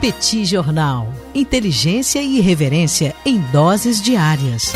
Petit Jornal. Inteligência e irreverência em doses diárias.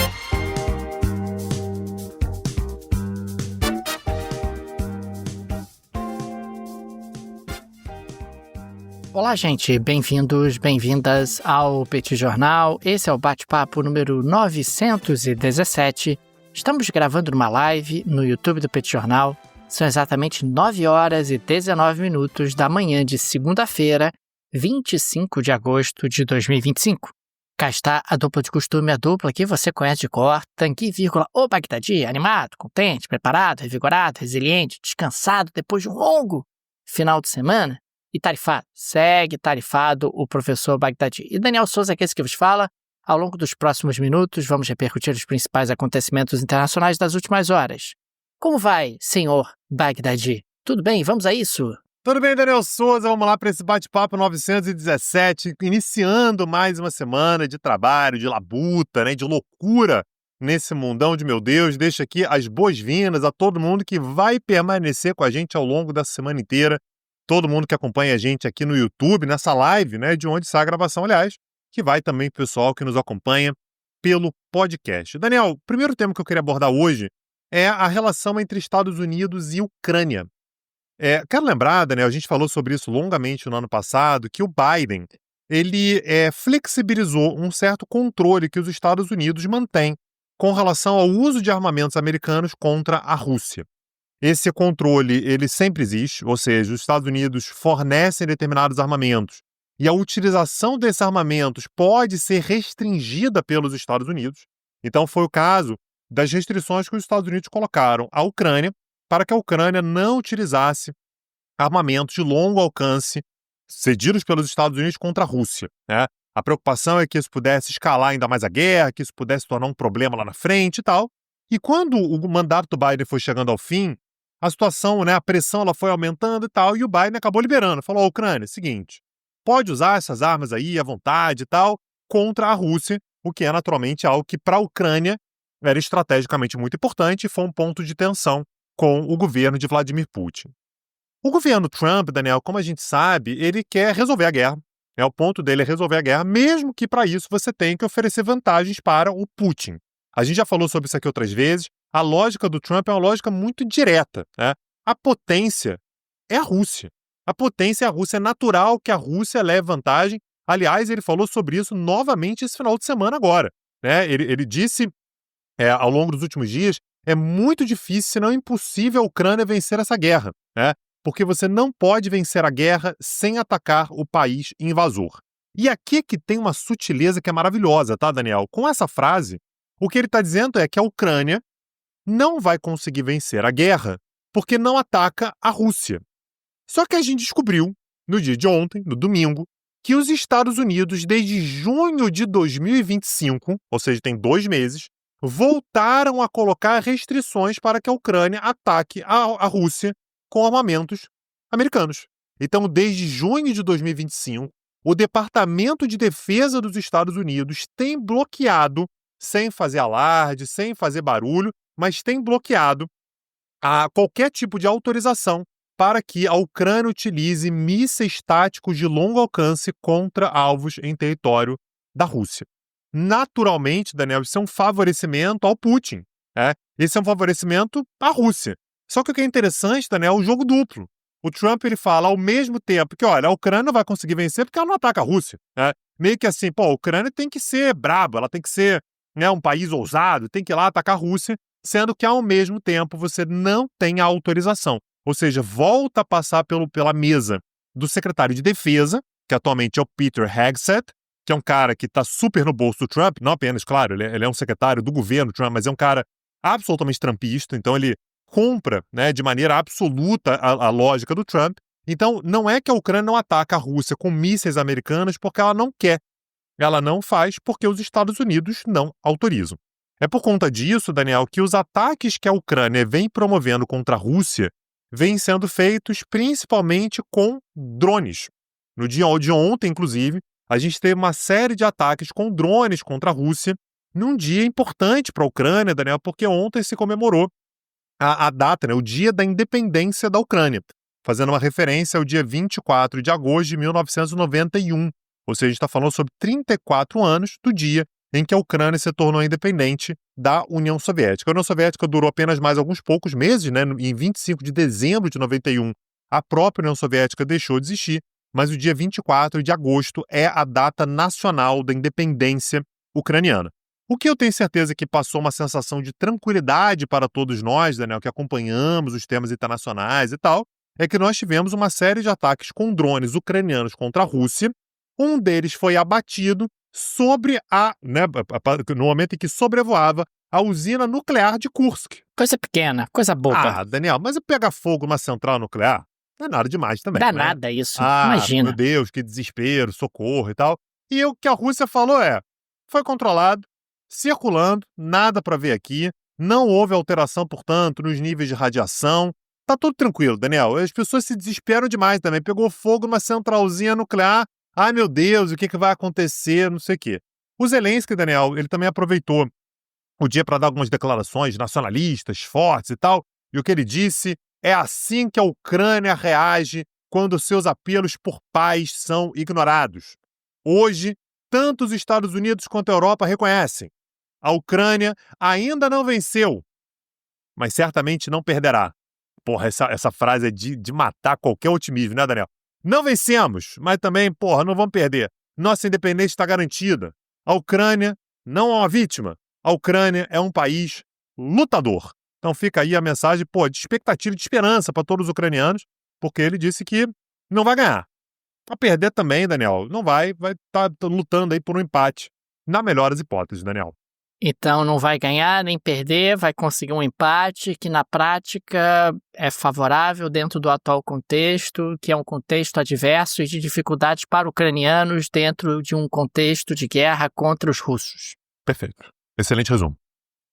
Olá, gente. Bem-vindos, bem-vindas ao Petit Jornal. Esse é o bate-papo número 917. Estamos gravando uma live no YouTube do Petit Jornal. São exatamente 9 horas e 19 minutos da manhã de segunda-feira, 25 de agosto de 2025. Cá está a dupla de costume, a dupla que você conhece de cor, Tanguy, ô Bagdadi, animado, contente, preparado, revigorado, resiliente, descansado depois de um longo final de semana e tarifado. Segue tarifado o professor Bagdadi. E Daniel Souza, que é esse que vos fala. Ao longo dos próximos minutos, vamos repercutir os principais acontecimentos internacionais das últimas horas. Como vai, senhor Bagdadi? Tudo bem? Vamos a isso? Tudo bem, Daniel Souza? Vamos lá para esse bate-papo 917, iniciando mais uma semana de trabalho, de labuta, de loucura nesse mundão de meu Deus. Deixo aqui as boas-vindas a todo mundo que vai permanecer com a gente ao longo da semana inteira. Todo mundo que acompanha a gente aqui no YouTube, nessa live, de onde sai a gravação, aliás, que vai também pro pessoal que nos acompanha pelo podcast. Daniel, o primeiro tema que eu queria abordar hoje é a relação entre Estados Unidos e Ucrânia. Quero lembrar, Daniel, a gente falou sobre isso longamente no ano passado, que o Biden, ele flexibilizou um certo controle que os Estados Unidos mantêm com relação ao uso de armamentos americanos contra a Rússia. Esse controle, ele sempre existe, ou seja, os Estados Unidos fornecem determinados armamentos e a utilização desses armamentos pode ser restringida pelos Estados Unidos. Então foi o caso das restrições que os Estados Unidos colocaram à Ucrânia para que a Ucrânia não utilizasse armamentos de longo alcance cedidos pelos Estados Unidos contra a Rússia. A preocupação é que isso pudesse escalar ainda mais a guerra, que isso pudesse tornar um problema lá na frente e tal. E quando o mandato do Biden foi chegando ao fim, a situação, a pressão ela foi aumentando e tal, e o Biden acabou liberando. Falou, Ucrânia, seguinte, pode usar essas armas aí à vontade e tal, contra a Rússia, o que é naturalmente algo que para a Ucrânia era estrategicamente muito importante e foi um ponto de tensão com o governo de Vladimir Putin. O governo Trump, Daniel, como a gente sabe, ele quer resolver a guerra. O ponto dele é resolver a guerra, mesmo que para isso você tenha que oferecer vantagens para o Putin. A gente já falou sobre isso aqui outras vezes. A lógica do Trump é uma lógica muito direta. A potência é a Rússia. A potência é a Rússia. É natural que a Rússia leve vantagem. Aliás, ele falou sobre isso novamente esse final de semana agora. Ele disse ao longo dos últimos dias, é muito difícil, se não impossível, a Ucrânia vencer essa guerra, porque você não pode vencer a guerra sem atacar o país invasor. E aqui que tem uma sutileza que é maravilhosa, tá, Daniel? Com essa frase, o que ele está dizendo é que a Ucrânia não vai conseguir vencer a guerra porque não ataca a Rússia. Só que a gente descobriu, no dia de ontem, no domingo, que os Estados Unidos, desde junho de 2025, ou seja, tem 2 meses, voltaram a colocar restrições para que a Ucrânia ataque a Rússia com armamentos americanos. Então, desde junho de 2025, o Departamento de Defesa dos Estados Unidos tem bloqueado, sem fazer alarde, sem fazer barulho, mas tem bloqueado qualquer tipo de autorização para que a Ucrânia utilize mísseis táticos de longo alcance contra alvos em território da Rússia. Naturalmente, Daniel, isso é um favorecimento ao Putin. Esse é um favorecimento à Rússia. Só que o que é interessante, Daniel, é o jogo duplo. O Trump ele fala ao mesmo tempo que, olha, a Ucrânia não vai conseguir vencer porque ela não ataca a Rússia. Meio que assim, a Ucrânia tem que ser braba, ela tem que ser um país ousado, tem que ir lá atacar a Rússia, sendo que ao mesmo tempo você não tem a autorização. Ou seja, volta a passar pela mesa do secretário de Defesa, que atualmente é o Peter Hegseth, que é um cara que está super no bolso do Trump, não apenas, claro, ele é um secretário do governo Trump, mas é um cara absolutamente trumpista, então ele compra de maneira absoluta a lógica do Trump. Então, não é que a Ucrânia não ataca a Rússia com mísseis americanos porque ela não quer. Ela não faz porque os Estados Unidos não autorizam. É por conta disso, Daniel, que os ataques que a Ucrânia vem promovendo contra a Rússia vêm sendo feitos principalmente com drones. No dia de ontem, inclusive, a gente teve uma série de ataques com drones contra a Rússia num dia importante para a Ucrânia, Daniel, porque ontem se comemorou a data, o dia da independência da Ucrânia, fazendo uma referência ao dia 24 de agosto de 1991, Ou seja, a gente está falando sobre 34 anos do dia em que a Ucrânia se tornou independente da União Soviética. A União Soviética durou apenas mais alguns poucos meses, né? Em 25 de dezembro de 91, a própria União Soviética deixou de existir, mas o dia 24 de agosto é a data nacional da independência ucraniana. O que eu tenho certeza que passou uma sensação de tranquilidade para todos nós, Daniel, que acompanhamos os temas internacionais e tal, é que nós tivemos uma série de ataques com drones ucranianos contra a Rússia. Um deles foi abatido sobre no momento em que sobrevoava a usina nuclear de Kursk. Coisa pequena, coisa boba. Daniel, mas pegar fogo numa central nuclear não é nada demais também, Dá né? nada isso, imagina. Meu Deus, que desespero, socorro e tal. E o que a Rússia falou foi controlado, circulando, nada para ver aqui, não houve alteração, portanto, nos níveis de radiação. Tá tudo tranquilo, Daniel. As pessoas se desesperam demais também. Pegou fogo numa centralzinha nuclear. Ai, meu Deus, o que vai acontecer? Não sei o quê. O Zelensky, Daniel, ele também aproveitou o dia para dar algumas declarações nacionalistas, fortes e tal. E o que ele disse é assim que a Ucrânia reage quando seus apelos por paz são ignorados. Hoje, tanto os Estados Unidos quanto a Europa reconhecem. A Ucrânia ainda não venceu, mas certamente não perderá. Porra, essa frase é de matar qualquer otimismo, né, Daniel? Não vencemos, mas também, não vamos perder. Nossa independência está garantida. A Ucrânia não é uma vítima. A Ucrânia é um país lutador. Então fica aí a mensagem, de expectativa e de esperança para todos os ucranianos, porque ele disse que não vai ganhar. A perder também, Daniel, não vai estar lutando aí por um empate, na melhor das hipóteses, Daniel. Então não vai ganhar nem perder, vai conseguir um empate que na prática é favorável dentro do atual contexto, que é um contexto adverso e de dificuldades para ucranianos dentro de um contexto de guerra contra os russos. Perfeito. Excelente resumo.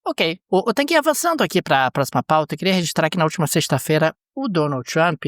Ok. O Tanguy, avançando aqui para a próxima pauta, eu queria registrar que na última sexta-feira o Donald Trump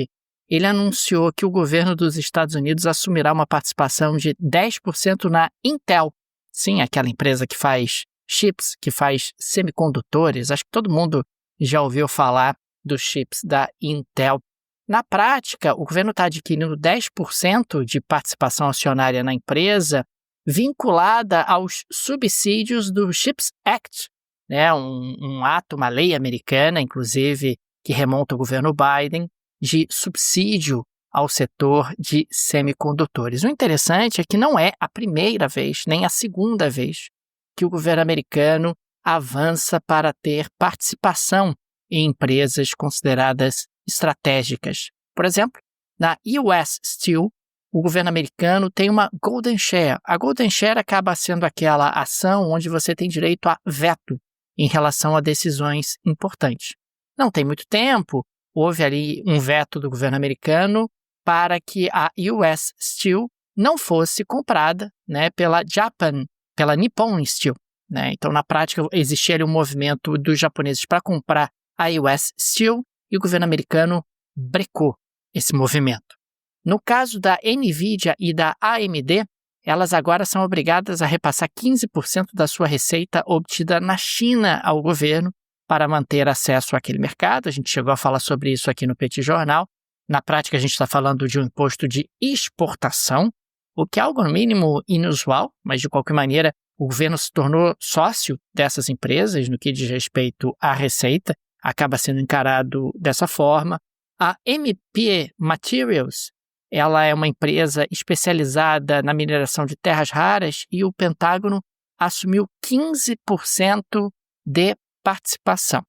ele anunciou que o governo dos Estados Unidos assumirá uma participação de 10% na Intel. Sim, aquela empresa que faz chips, que faz semicondutores. Acho que todo mundo já ouviu falar dos chips da Intel. Na prática, o governo está adquirindo 10% de participação acionária na empresa vinculada aos subsídios do CHIPS Act, né? Um ato, uma lei americana, inclusive, que remonta ao governo Biden, de subsídio ao setor de semicondutores. O interessante é que não é a primeira vez, nem a segunda vez, que o governo americano avança para ter participação em empresas consideradas estratégicas. Por exemplo, na US Steel, o governo americano tem uma Golden Share. A Golden Share acaba sendo aquela ação onde você tem direito a veto em relação a decisões importantes. Não tem muito tempo, houve ali um veto do governo americano para que a US Steel não fosse comprada, né, pela Nippon Steel, né? Então, na prática, existia ali um movimento dos japoneses para comprar a US Steel e o governo americano brecou esse movimento. No caso da NVIDIA e da AMD, elas agora são obrigadas a repassar 15% da sua receita obtida na China ao governo para manter acesso àquele mercado. A gente chegou a falar sobre isso aqui no Petit Jornal. Na prática, a gente está falando de um imposto de exportação, o que é algo, no mínimo, inusual, mas, de qualquer maneira, o governo se tornou sócio dessas empresas no que diz respeito à receita, acaba sendo encarado dessa forma. A MP Materials, ela é uma empresa especializada na mineração de terras raras e o Pentágono assumiu 15% de participação.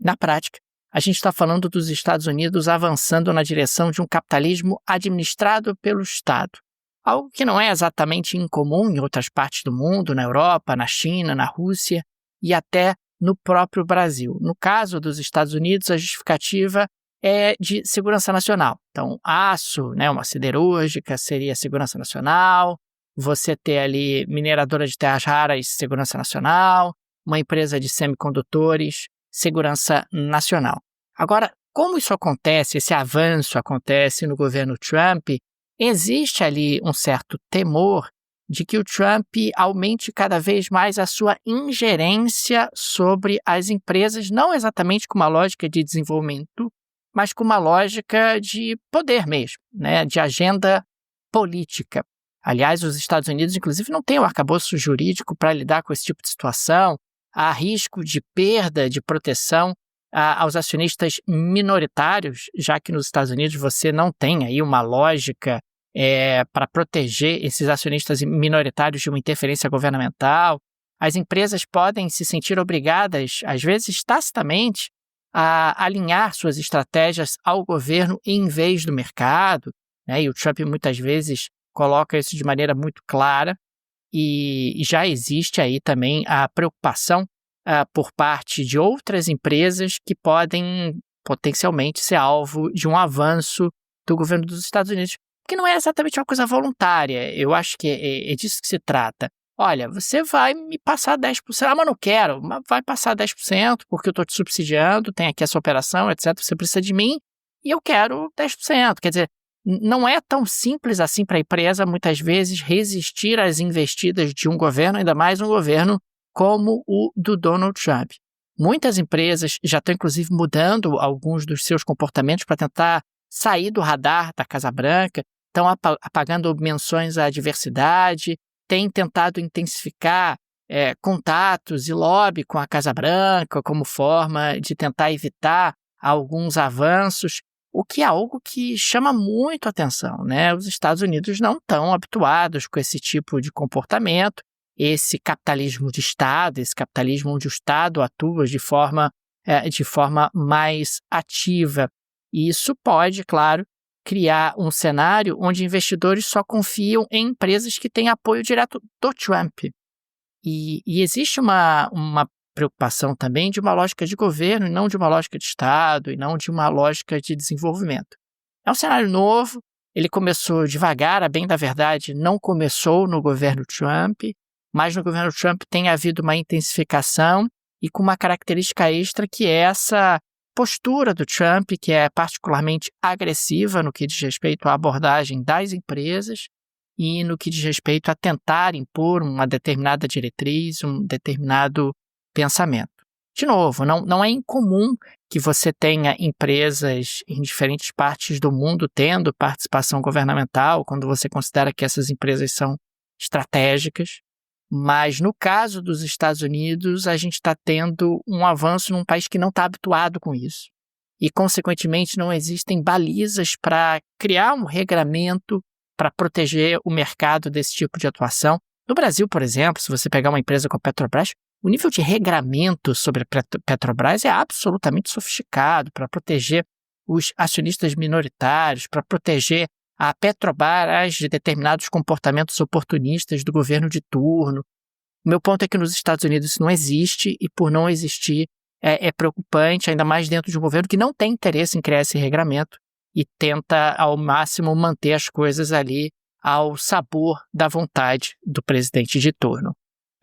Na prática, a gente está falando dos Estados Unidos avançando na direção de um capitalismo administrado pelo Estado. Algo que não é exatamente incomum em outras partes do mundo, na Europa, na China, na Rússia e até no próprio Brasil. No caso dos Estados Unidos, a justificativa é de segurança nacional. Então, aço, né, uma siderúrgica seria segurança nacional, você ter ali mineradora de terras raras, segurança nacional, uma empresa de semicondutores, segurança nacional. Agora, como isso acontece, esse avanço acontece no governo Trump, existe ali um certo temor de que o Trump aumente cada vez mais a sua ingerência sobre as empresas, não exatamente com uma lógica de desenvolvimento, mas com uma lógica de poder mesmo, né, de agenda política. Aliás, os Estados Unidos, inclusive, não têm o arcabouço jurídico para lidar com esse tipo de situação. Há risco de perda de proteção aos acionistas minoritários, já que nos Estados Unidos você não tem aí uma lógica para proteger esses acionistas minoritários de uma interferência governamental. As empresas podem se sentir obrigadas, às vezes tacitamente, a alinhar suas estratégias ao governo em vez do mercado, né? E o Trump muitas vezes coloca isso de maneira muito clara, e já existe aí também a preocupação por parte de outras empresas que podem potencialmente ser alvo de um avanço do governo dos Estados Unidos, que não é exatamente uma coisa voluntária. Eu acho que é disso que se trata. Olha, você vai me passar 10%, mas não quero, mas vai passar 10% porque eu estou te subsidiando, tem aqui essa operação, etc. Você precisa de mim e eu quero 10%. Quer dizer, não é tão simples assim para a empresa, muitas vezes, resistir às investidas de um governo, ainda mais um governo como o do Donald Trump. Muitas empresas já estão, inclusive, mudando alguns dos seus comportamentos para tentar sair do radar da Casa Branca, estão apagando menções à diversidade, têm tentado intensificar contatos e lobby com a Casa Branca como forma de tentar evitar alguns avanços, o que é algo que chama muito atenção, né? Os Estados Unidos não estão habituados com esse tipo de comportamento, esse capitalismo de Estado, esse capitalismo onde o Estado atua de forma mais ativa. E isso pode, claro, criar um cenário onde investidores só confiam em empresas que têm apoio direto do Trump. E existe uma preocupação também de uma lógica de governo e não de uma lógica de Estado e não de uma lógica de desenvolvimento. É um cenário novo, ele começou devagar, a bem da verdade, não começou no governo Trump, mas no governo Trump tem havido uma intensificação e com uma característica extra que é essa postura do Trump, que é particularmente agressiva no que diz respeito à abordagem das empresas e no que diz respeito a tentar impor uma determinada diretriz, um determinado pensamento. De novo, não é incomum que você tenha empresas em diferentes partes do mundo tendo participação governamental, quando você considera que essas empresas são estratégicas, mas no caso dos Estados Unidos, a gente está tendo um avanço num país que não está habituado com isso. E, consequentemente, não existem balizas para criar um regramento para proteger o mercado desse tipo de atuação. No Brasil, por exemplo, se você pegar uma empresa como a Petrobras, o nível de regramento sobre a Petrobras é absolutamente sofisticado para proteger os acionistas minoritários, para proteger a Petrobras de determinados comportamentos oportunistas do governo de turno. O meu ponto é que nos Estados Unidos isso não existe e, por não existir, é preocupante, ainda mais dentro de um governo que não tem interesse em criar esse regramento e tenta, ao máximo, manter as coisas ali ao sabor da vontade do presidente de turno.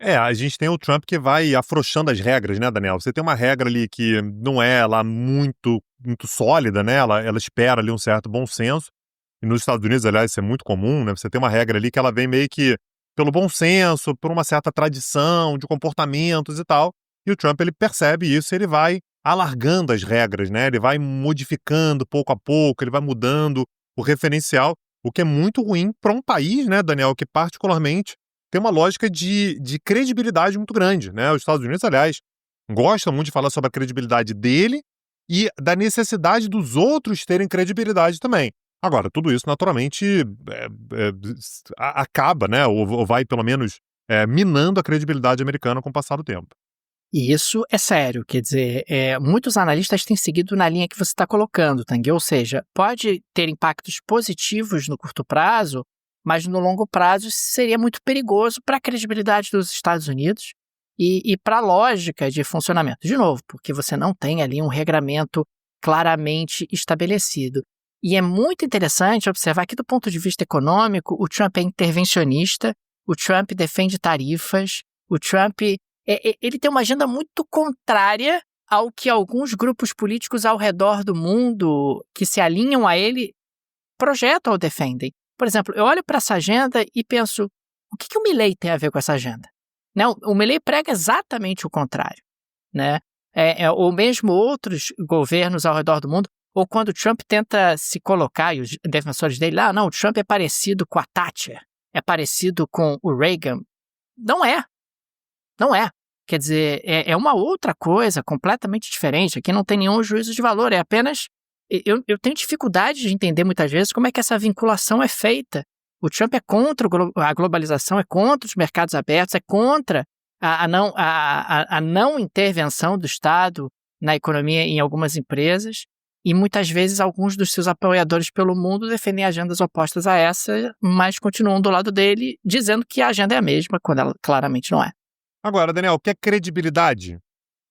A gente tem o Trump que vai afrouxando as regras, né, Daniel? Você tem uma regra ali que não é lá muito sólida, né? Ela espera ali um certo bom senso. E nos Estados Unidos, aliás, isso é muito comum, né? Você tem uma regra ali que ela vem meio que pelo bom senso, por uma certa tradição de comportamentos e tal. E o Trump, ele percebe isso e ele vai alargando as regras, né? Ele vai modificando pouco a pouco, ele vai mudando o referencial, o que é muito ruim para um país, né, Daniel, que particularmente tem uma lógica de credibilidade muito grande, né? Os Estados Unidos, aliás, gostam muito de falar sobre a credibilidade dele e da necessidade dos outros terem credibilidade também. Agora, tudo isso, naturalmente, acaba, né? Ou vai, pelo menos, minando a credibilidade americana com o passar do tempo. E isso é sério, quer dizer, muitos analistas têm seguido na linha que você está colocando, Tanguy, ou seja, pode ter impactos positivos no curto prazo, mas no longo prazo seria muito perigoso para a credibilidade dos Estados Unidos e para a lógica de funcionamento. De novo, porque você não tem ali um regramento claramente estabelecido. E é muito interessante observar que, do ponto de vista econômico, o Trump é intervencionista, o Trump defende tarifas, o Trump ele tem uma agenda muito contrária ao que alguns grupos políticos ao redor do mundo que se alinham a ele projetam ou defendem. Por exemplo, eu olho para essa agenda e penso, o que o Milley tem a ver com essa agenda? Né? O Milley prega exatamente o contrário, né? Ou mesmo outros governos ao redor do mundo, ou quando o Trump tenta se colocar, e os defensores dele, não, o Trump é parecido com a Thatcher. é parecido com o Reagan. Não é. Não é. Quer dizer, é uma outra coisa completamente diferente. Aqui não tem nenhum juízo de valor, é apenas... Eu tenho dificuldade de entender muitas vezes como é que essa vinculação é feita. O Trump é contra a globalização, é contra os mercados abertos, é contra a não intervenção do Estado na economia em algumas empresas, e muitas vezes alguns dos seus apoiadores pelo mundo defendem agendas opostas a essa, mas continuam do lado dele, dizendo que a agenda é a mesma, quando ela claramente não é. Agora, Daniel, quer credibilidade?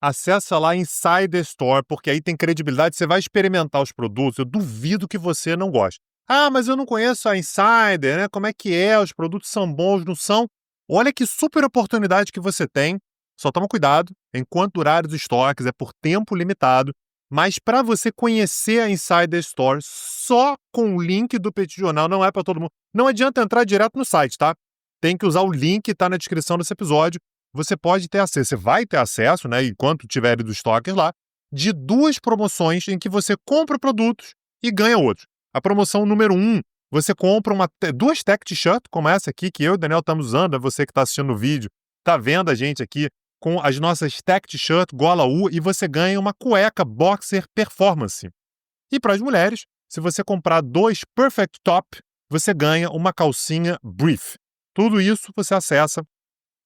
Acessa lá Insider Store, porque aí tem credibilidade, você vai experimentar os produtos, eu duvido que você não goste. Ah, mas eu não conheço a Insider, né? Como é que é? Os produtos são bons, não são? Olha que super oportunidade que você tem. Só toma cuidado, enquanto durarem os estoques, é por tempo limitado. Mas para você conhecer a Insider Store, só com o link do Petit Jornal, não é para todo mundo. Não adianta entrar direto no site, tá? Tem que usar o link que está na descrição desse episódio. Você pode ter acesso, você vai ter acesso, né, enquanto tiver dos estoques lá, de 2 promoções em que você compra produtos e ganha outros. A promoção número 1, você compra 2 tech t-shirt, como essa aqui, que eu e o Daniel estamos usando, é você que está assistindo o vídeo, está vendo a gente aqui com as nossas tech t-shirt gola U, e você ganha uma cueca boxer performance. E para as mulheres, se você comprar 2 perfect top, você ganha uma calcinha brief. Tudo isso você acessa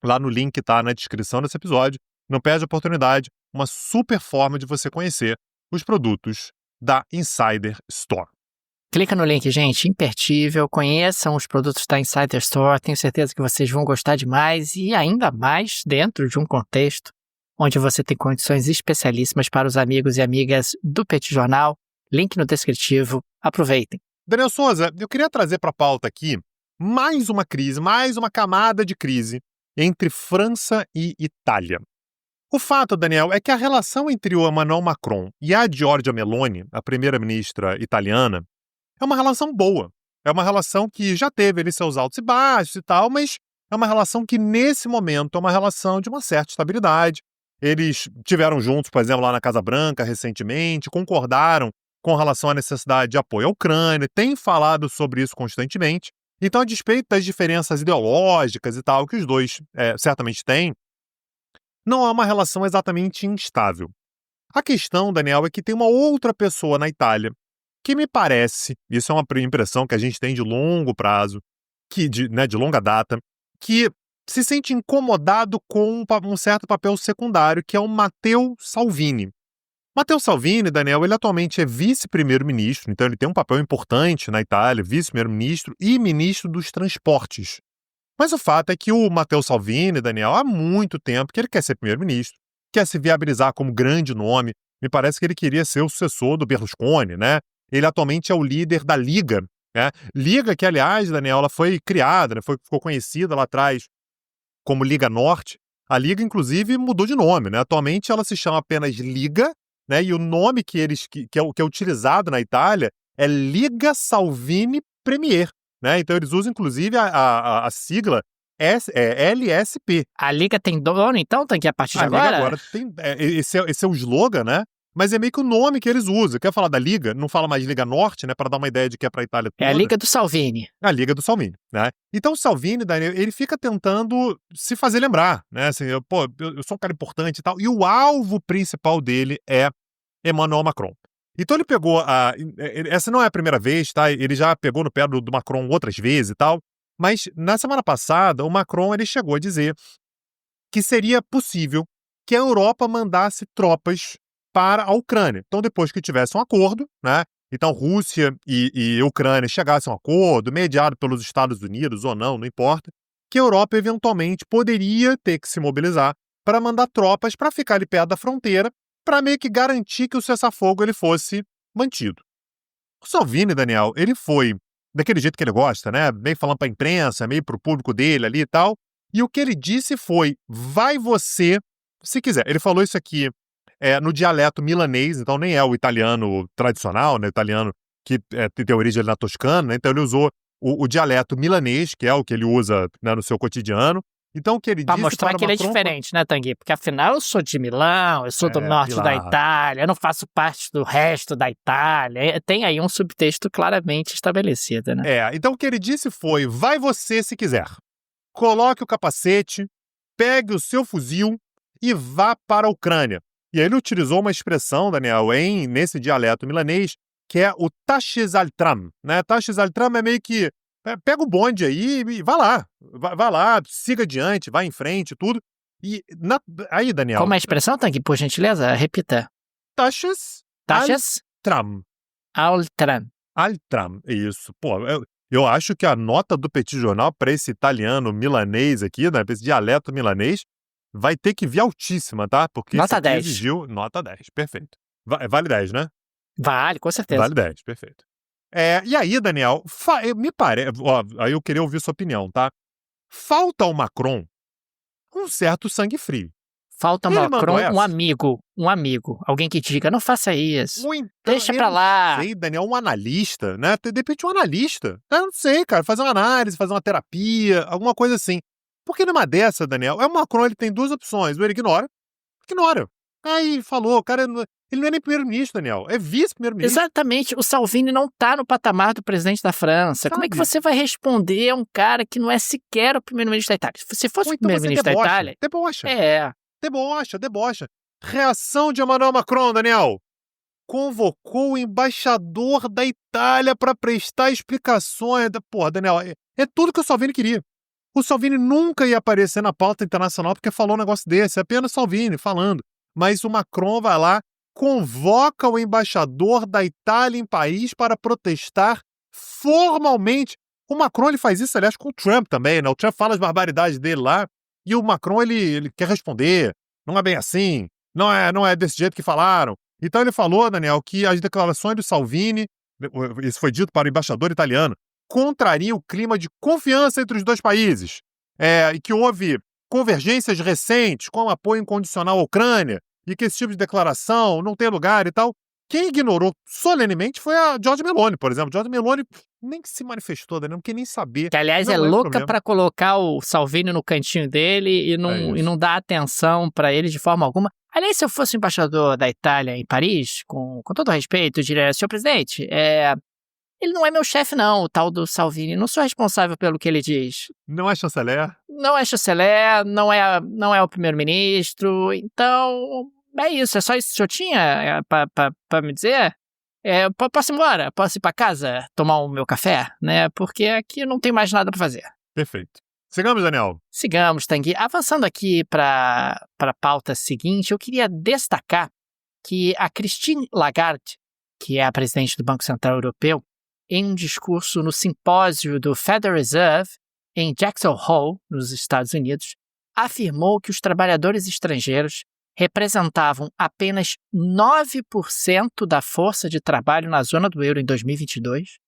lá no link que está na descrição desse episódio. Não perde a oportunidade, uma super forma de você conhecer os produtos da Insider Store. Clica no link, gente, imperdível, conheçam os produtos da Insider Store, tenho certeza que vocês vão gostar demais e ainda mais dentro de um contexto onde você tem condições especialíssimas para os amigos e amigas do Petit Jornal. Link no descritivo, aproveitem. Daniel Souza, eu queria trazer para a pauta aqui mais uma crise, mais uma camada de crise entre França e Itália. O fato, Daniel, é que a relação entre o Emmanuel Macron e a Giorgia Meloni, a primeira-ministra italiana, é uma relação boa. É uma relação que já teve ali seus altos e baixos e tal, mas é uma relação que, nesse momento, é uma relação de uma certa estabilidade. Eles tiveram juntos, por exemplo, lá na Casa Branca recentemente, concordaram com relação à necessidade de apoio à Ucrânia, têm falado sobre isso constantemente. Então, a despeito das diferenças ideológicas e tal, que os dois certamente têm, não é uma relação exatamente instável. A questão, Daniel, é que tem uma outra pessoa na Itália que me parece, isso é uma impressão que a gente tem de longo prazo, de longa data, que se sente incomodado com um certo papel secundário, que é o Matteo Salvini. Matteo Salvini, Daniel, ele atualmente é vice-primeiro-ministro, então ele tem um papel importante na Itália, vice-primeiro-ministro e ministro dos transportes. Mas o fato é que o Matteo Salvini, Daniel, há muito tempo que ele quer ser primeiro-ministro, quer se viabilizar como grande nome. Me parece que ele queria ser o sucessor do Berlusconi, né? Ele atualmente é o líder da Liga, né? Liga que, aliás, Daniel, ela foi criada, né? Ficou conhecida lá atrás como Liga Norte. A Liga, inclusive, mudou de nome, né? Atualmente ela se chama apenas Liga, né? E o nome que é utilizado na Itália é Liga Salvini Premier, né? Então eles usam, inclusive, a sigla LSP. A Liga tem dono, então, tem que a partir de agora? A Liga agora tem... Esse é o slogan, né? Mas é meio que o nome que eles usam. Quer falar da Liga? Não fala mais Liga Norte, né? Para dar uma ideia de que é para a Itália toda. É a Liga do Salvini. A Liga do Salvini, né? Então o Salvini, Daniel, ele fica tentando se fazer lembrar, né? Assim, eu sou um cara importante e tal. E o alvo principal dele é Emmanuel Macron. Então ele pegou essa não é a primeira vez, tá? Ele já pegou no pé do Macron outras vezes e tal. Mas na semana passada, o Macron ele chegou a dizer que seria possível que a Europa mandasse tropas para a Ucrânia. Então, depois que tivesse um acordo, né? Então, Rússia e Ucrânia chegassem a um acordo, mediado pelos Estados Unidos ou não importa, que a Europa eventualmente poderia ter que se mobilizar para mandar tropas para ficar ali perto da fronteira, para meio que garantir que o cessar-fogo ele fosse mantido. O Salvini, Daniel, ele foi daquele jeito que ele gosta, né? Meio falando para a imprensa, meio para o público dele ali e tal. E o que ele disse foi, vai você, se quiser. Ele falou isso aqui no dialeto milanês, então nem é o italiano tradicional, né? O italiano que tem origem ali na Toscana, né? Então ele usou o dialeto milanês, que é o que ele usa, né, no seu cotidiano. Então, o que ele Pra disse mostrar para que ele é Macron diferente, né, Tanguy? Porque afinal eu sou de Milão, eu sou do norte da Pilar. Itália, eu não faço parte do resto da Itália. Tem aí um subtexto claramente estabelecido, né? Então o que ele disse foi: vai você se quiser. Coloque o capacete, pegue o seu fuzil e vá para a Ucrânia. E aí ele utilizou uma expressão, Daniel, nesse dialeto milanês, que é o taxis al tram, né? Taxis al tram é meio que pega o bonde aí e vai lá. Vai lá, siga adiante, vai em frente, tudo. E aí, Daniel, Como é a expressão, Tanguy? Por gentileza, repita. taxis Taxas tram. al tram. Altram, isso. Pô, eu acho que a nota do Petit Jornal para esse italiano milanês aqui, né, para esse dialeto milanês, vai ter que vir altíssima, tá? Porque Nota esse aqui 10. exigiu nota 10, perfeito. Vale 10, né? Vale, com certeza. Vale 10, perfeito. E aí, Daniel, me parece... Aí eu queria ouvir sua opinião, tá? Falta ao Macron um certo sangue frio. Falta Ele Macron, mandou essa? um amigo, alguém que te diga, não faça isso, Ou então, deixa eu pra não lá. sei, Daniel, um analista, né? De repente um analista. Eu não sei, cara, fazer uma análise, fazer uma terapia, alguma coisa assim. Porque numa dessa, Daniel, o Macron ele tem duas opções. Ou ele ignora. Aí falou, cara, ele não é nem primeiro-ministro, Daniel, é vice-primeiro-ministro. Exatamente, o Salvini não tá no patamar do presidente da França. Como é que Sabe? você vai responder a um cara que não é sequer o primeiro-ministro da Itália? Se fosse Ou o então você primeiro-ministro da Itália... debocha. É, Debocha. Reação de Emmanuel Macron, Daniel. Convocou o embaixador da Itália para prestar explicações. Porra, Daniel, é tudo que o Salvini queria. O Salvini nunca ia aparecer na pauta internacional porque falou um negócio desse. É apenas Salvini falando. Mas o Macron vai lá, convoca o embaixador da Itália em Paris para protestar formalmente. O Macron ele faz isso, aliás, com o Trump também, né? O Trump fala as barbaridades dele lá e o Macron ele quer responder. Não é bem assim. Não é desse jeito que falaram. Então ele falou, Daniel, que as declarações do Salvini, isso foi dito para o embaixador italiano, contrariam o clima de confiança entre os dois países. E que houve convergências recentes com apoio incondicional à Ucrânia e que esse tipo de declaração não tem lugar e tal. Quem ignorou solenemente foi a Giorgia Meloni, por exemplo. Giorgia Meloni nem se manifestou, Daniel, não quer nem saber. que aliás Não é o louca problema. pra colocar o Salvini no cantinho dele e não dar atenção pra ele de forma alguma. Aliás, se eu fosse embaixador da Itália em Paris, com todo respeito, eu diria, senhor presidente, ele não é meu chefe não, o tal do Salvini, não sou responsável pelo que ele diz. Não é chanceler? Não é chanceler, não é o primeiro-ministro, então é isso, é só isso que o senhor tinha pra me dizer? Posso ir embora? Posso ir pra casa tomar o meu café? Né? Porque aqui não tem mais nada pra fazer. Perfeito. Sigamos, Daniel. Sigamos, Tanguy. Avançando aqui para a pauta seguinte, eu queria destacar que a Christine Lagarde, que é a presidente do Banco Central Europeu, em um discurso no simpósio do Federal Reserve, em Jackson Hole, nos Estados Unidos, afirmou que os trabalhadores estrangeiros representavam apenas 9% da força de trabalho na zona do euro em 2022,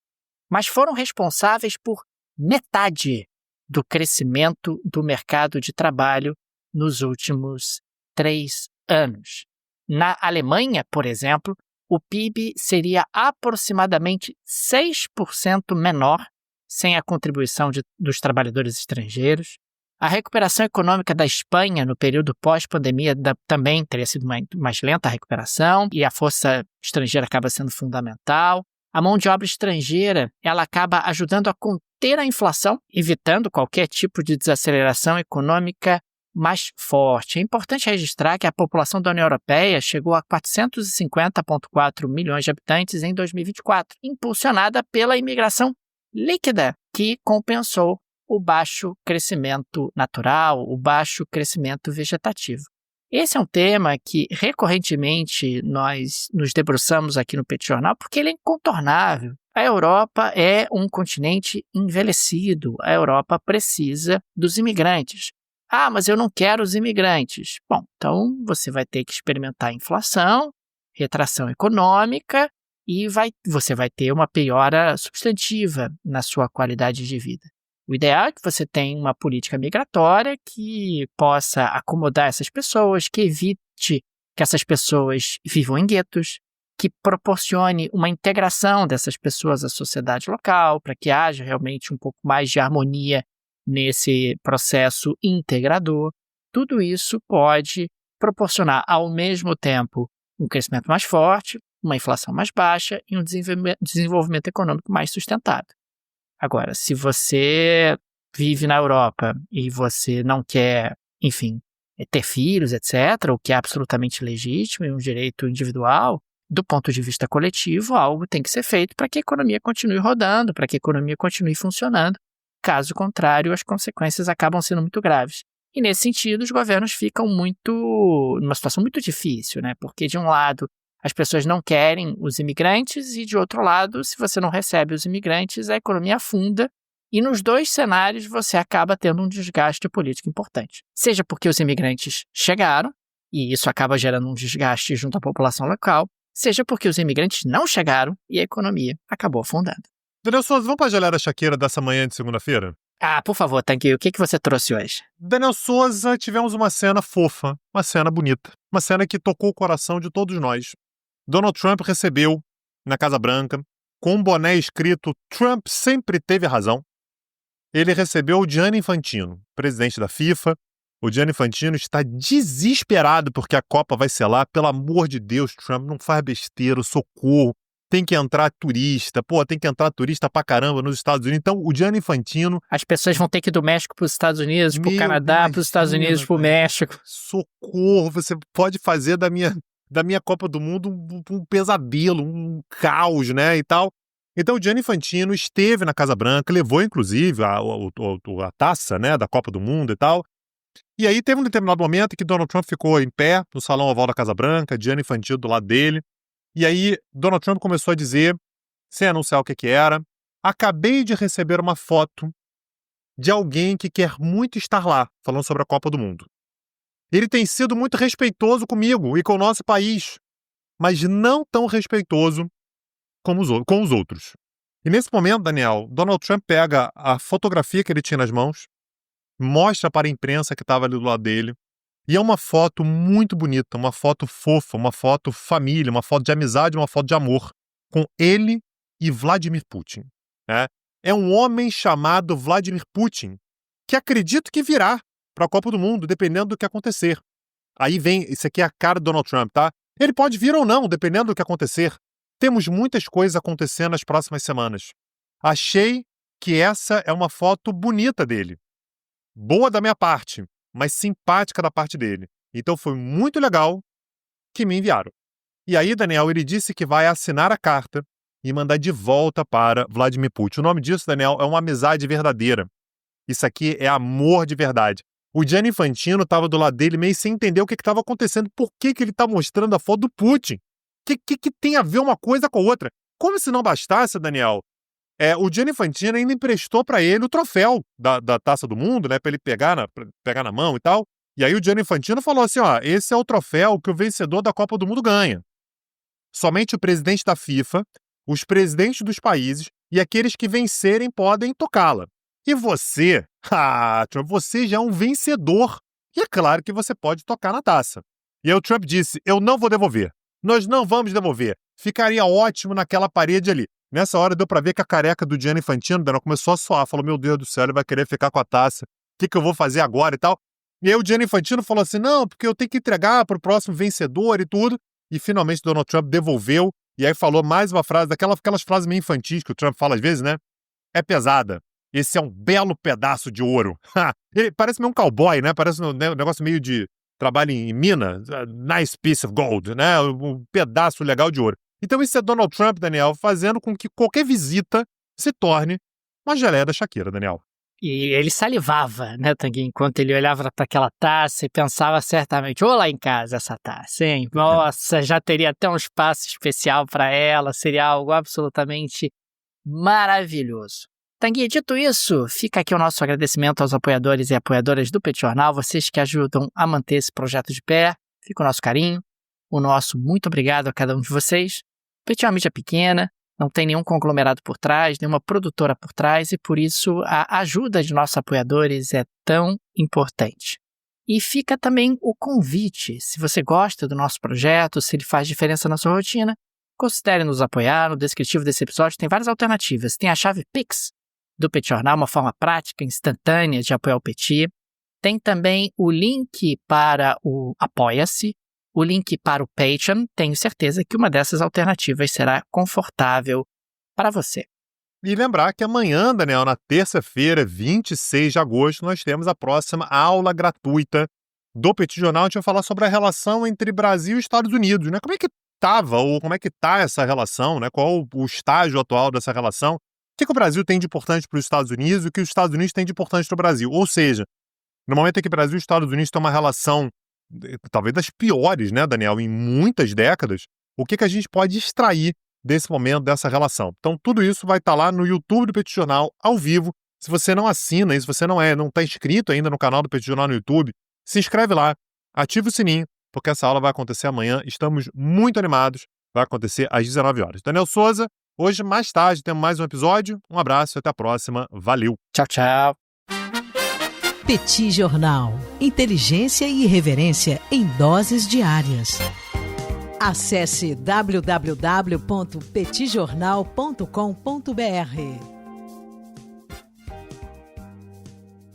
mas foram responsáveis por metade do crescimento do mercado de trabalho nos últimos 3 anos. Na Alemanha, por exemplo, o PIB seria aproximadamente 6% menor sem a contribuição dos trabalhadores estrangeiros. A recuperação econômica da Espanha no período pós-pandemia também teria sido mais lenta a recuperação e a força estrangeira acaba sendo fundamental. A mão de obra estrangeira ela acaba ajudando a conter a inflação, evitando qualquer tipo de desaceleração econômica mais forte. É importante registrar que a população da União Europeia chegou a 450,4 milhões de habitantes em 2024, impulsionada pela imigração líquida, que compensou o baixo crescimento natural, o baixo crescimento vegetativo. Esse é um tema que recorrentemente nós nos debruçamos aqui no Petit Jornal porque ele é incontornável. A Europa é um continente envelhecido, a Europa precisa dos imigrantes. Ah, mas eu não quero os imigrantes. Bom, então você vai ter que experimentar inflação, retração econômica e você vai ter uma piora substantiva na sua qualidade de vida. O ideal é que você tenha uma política migratória que possa acomodar essas pessoas, que evite que essas pessoas vivam em guetos, que proporcione uma integração dessas pessoas à sociedade local, para que haja realmente um pouco mais de harmonia nesse processo integrador, tudo isso pode proporcionar ao mesmo tempo um crescimento mais forte, uma inflação mais baixa e um desenvolvimento econômico mais sustentável. Agora, se você vive na Europa e você não quer, enfim, ter filhos, etc., o que é absolutamente legítimo e um direito individual, do ponto de vista coletivo, algo tem que ser feito para que a economia continue rodando, para que a economia continue funcionando. Caso contrário, as consequências acabam sendo muito graves. E, nesse sentido, os governos ficam numa situação muito difícil, né? Porque, de um lado, as pessoas não querem os imigrantes e, de outro lado, se você não recebe os imigrantes, a economia afunda. E nos dois cenários você acaba tendo um desgaste político importante. Seja porque os imigrantes chegaram, e isso acaba gerando um desgaste junto à população local, seja porque os imigrantes não chegaram e a economia acabou afundando. Daniel Souza, vamos para a geleia Shakira dessa manhã de segunda-feira? Por favor, Tanguy, o que você trouxe hoje? Daniel Souza, tivemos uma cena fofa, uma cena bonita, uma cena que tocou o coração de todos nós. Donald Trump recebeu na Casa Branca, com um boné escrito "Trump sempre teve razão". Ele recebeu o Gianni Infantino, presidente da FIFA. O Gianni Infantino está desesperado porque a Copa vai ser lá. Pelo amor de Deus, Trump, não faz besteira, socorro. Tem que entrar turista. Tem que entrar turista pra caramba nos Estados Unidos. Então, o Gianni Infantino... As pessoas vão ter que ir do México para os Estados Unidos, para o Canadá, para os Estados Unidos, para o México. Socorro, você pode fazer da minha Copa do Mundo um pesadelo, um caos, né, e tal. Então, o Gianni Infantino esteve na Casa Branca, levou, inclusive, a taça, né, da Copa do Mundo e tal. E aí teve um determinado momento que Donald Trump ficou em pé no salão oval da Casa Branca, Gianni Infantino do lado dele. E aí Donald Trump começou a dizer, sem anunciar o que era: acabei de receber uma foto de alguém que quer muito estar lá, falando sobre a Copa do Mundo. Ele tem sido muito respeitoso comigo e com o nosso país, mas não tão respeitoso com os outros. E nesse momento, Daniel, Donald Trump pega a fotografia que ele tinha nas mãos, mostra para a imprensa que estava ali do lado dele, e é uma foto muito bonita, uma foto fofa, uma foto família, uma foto de amizade, uma foto de amor, com ele e Vladimir Putin. Né? É um homem chamado Vladimir Putin, que acredito que virá para a Copa do Mundo, dependendo do que acontecer. Aí vem, isso aqui é a cara do Donald Trump, tá? Ele pode vir ou não, dependendo do que acontecer. Temos muitas coisas acontecendo nas próximas semanas. Achei que essa é uma foto bonita dele. Boa da minha parte, mas simpática da parte dele. Então foi muito legal que me enviaram. E aí, Daniel, ele disse que vai assinar a carta e mandar de volta para Vladimir Putin. O nome disso, Daniel, é uma amizade verdadeira. Isso aqui é amor de verdade. O Gianni Infantino estava do lado dele meio sem entender o que estava acontecendo. Por que ele está mostrando a foto do Putin? O que tem a ver uma coisa com a outra? Como se não bastasse, Daniel, o Gianni Infantino ainda emprestou para ele o troféu da Taça do Mundo, né, para ele pegar na mão e tal. E aí o Gianni Infantino falou assim, esse é o troféu que o vencedor da Copa do Mundo ganha. Somente o presidente da FIFA, os presidentes dos países e aqueles que vencerem podem tocá-la. E você, Trump, você já é um vencedor. E é claro que você pode tocar na taça. E aí o Trump disse, eu não vou devolver. Nós não vamos devolver. Ficaria ótimo naquela parede ali. Nessa hora deu pra ver que a careca do Gianni Infantino começou a suar. Falou, meu Deus do céu, ele vai querer ficar com a taça. O que eu vou fazer agora e tal? E aí o Gianni Infantino falou assim, não, porque eu tenho que entregar pro próximo vencedor e tudo. E finalmente Donald Trump devolveu. E aí falou mais uma frase, aquelas frases meio infantis que o Trump fala às vezes, né? É pesada. Esse é um belo pedaço de ouro. Ele parece meio um cowboy, né? Parece um negócio meio de trabalho em mina. Nice piece of gold, né? Um pedaço legal de ouro. Então isso é Donald Trump, Daniel, fazendo com que qualquer visita se torne uma geleia da Shakira, Daniel. E ele salivava, né, Tanguy, enquanto ele olhava para aquela taça e pensava certamente, lá em casa essa taça, hein? Nossa, já teria até um espaço especial para ela, seria algo absolutamente maravilhoso. Tanguy, dito isso, fica aqui o nosso agradecimento aos apoiadores e apoiadoras do Petit Jornal, vocês que ajudam a manter esse projeto de pé, fica o nosso carinho, o nosso muito obrigado a cada um de vocês. O Petit é uma mídia pequena, não tem nenhum conglomerado por trás, nenhuma produtora por trás, e por isso a ajuda de nossos apoiadores é tão importante. E fica também o convite, se você gosta do nosso projeto, se ele faz diferença na sua rotina, considere nos apoiar. No descritivo desse episódio tem várias alternativas. Tem a chave Pix, do Petit Jornal, uma forma prática, instantânea de apoiar o Petit. Tem também o link para o Apoia-se, o link para o Patreon. Tenho certeza que uma dessas alternativas será confortável para você. E lembrar que amanhã, Daniel, na terça-feira, 26 de agosto, nós temos a próxima aula gratuita do Petit Jornal. A gente vai falar sobre a relação entre Brasil e Estados Unidos, né? Como é que estava ou como é que está essa relação, né? Qual o estágio atual dessa relação? O que o Brasil tem de importante para os Estados Unidos e o que os Estados Unidos têm de importante para o Brasil? Ou seja, no momento em que o Brasil e os Estados Unidos têm uma relação talvez das piores, né, Daniel, em muitas décadas, o que a gente pode extrair desse momento, dessa relação? Então, tudo isso vai estar lá no YouTube do Petit Jornal, ao vivo. Se você não assina, se você não está inscrito ainda no canal do Petit Jornal no YouTube, se inscreve lá, ativa o sininho, porque essa aula vai acontecer amanhã. Estamos muito animados. Vai acontecer às 19 horas. Daniel Souza, hoje, mais tarde, temos mais um episódio. Um abraço e até a próxima. Valeu! Tchau, tchau! Petit Jornal. Inteligência e irreverência em doses diárias. Acesse www.petitjornal.com.br.